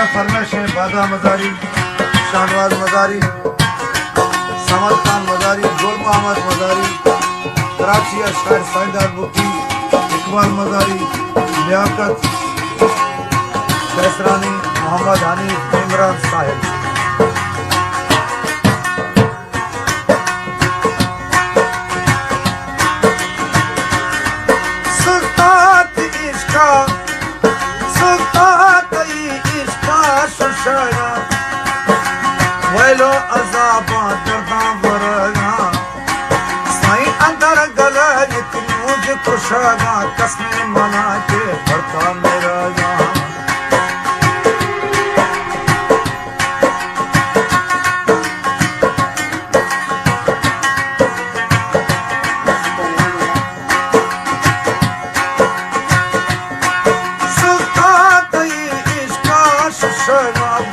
मेरा फरमाइश है बादा मजारी, शाहनवाज मजारी, समद खान मजारी, गुल मोहम्मद मजारी, कराची शायर साइदार बुकी, इकबाल मजारी, लियाकत फैसरानी, मोहम्मद हनीफ, इमरान साहिब। वैलो अज़ाबा दर्दा वरगा साई अंदर गला मुझ खुशगा कसमे मना के भरता मेरा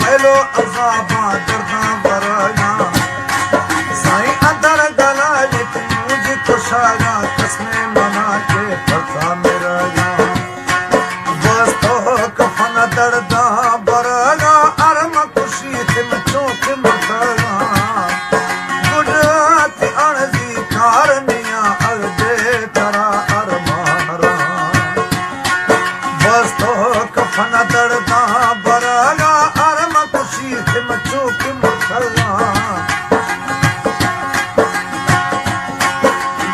वैलो अज़ाबा दर्दा वरगा साई अंदर गला मुझ खुशगा कसमे मना के भरता मेरा बस तो कफन दर्दा बरगा अरम खुशी तिम चौक मरगा गुजरात अणजी कारनिया अगदे तरा अरमारा बस तो कफन दर्दा बरगा चौक मरगा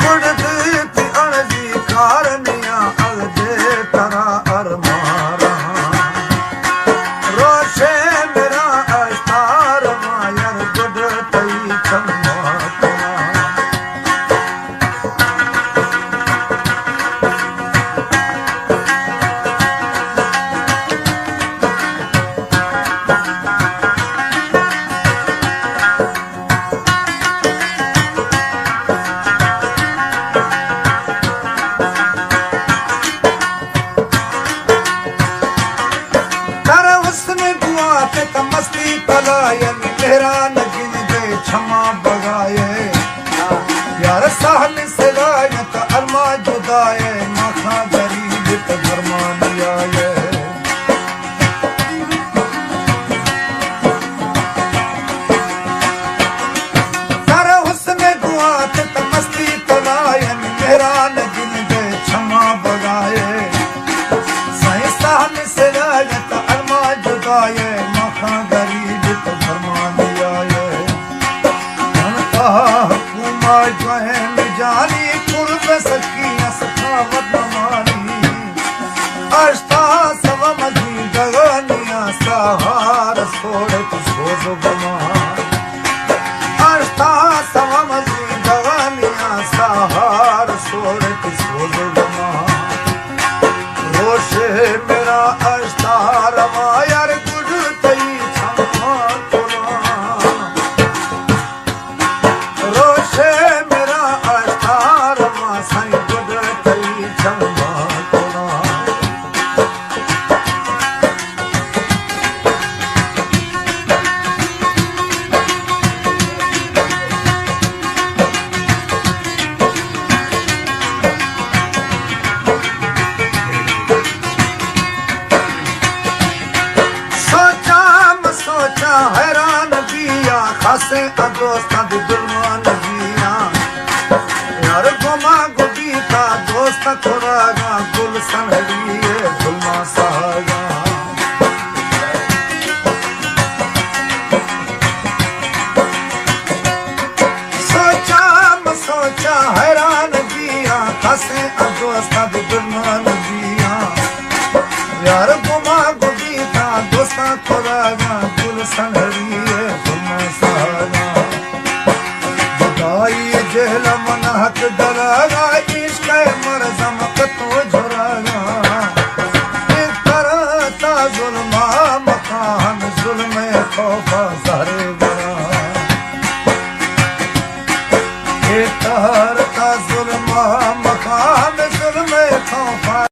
गुजरात अणजी कारनिया अगदे तरा अरमारा रोशे मेरा अस्तार मायर गुजरात चम्मा मस्ती पलायन मेरा नगिन दे क्षमा बगाए यार साहल से लायत अरमा जुदाए माखा गरीब त फरमान आए कर हुस्न गुआत त मस्ती पलायन मेरा नगिन दे क्षमा बगाए सही साहल से लायत अरमा जुदाए गरीब तो फरमान आए हुकुमा जहन जानी कुर्ब सकिया सखावत मानी अष्टा सव मजी गगनिया सहार सोड़े तो सोजो गमान अष्टा सव मजी गगनिया सहार सोड़े तो सोजो गमान रोशे मेरा अष्टार मायर हैरान किया खासे दोस्ता दी दुलमान किया यार गोमा गोगी का दोस्त थोड़ा गुल संहरिए गुलमा सागा सोचा हैरान किया खासे दोस्ता दी दुलमान किया यार गोमा गोगी का दोस्त थोड़ा गुल संहरिए गुलमा सागा बदाई जेल मन हक डरागा इश्क मरजम कतो झुरागा करता जुल्मा मकान जुल्म खौफा ज़हरे बरा करता जुल्मा मकान जुल्म खौफा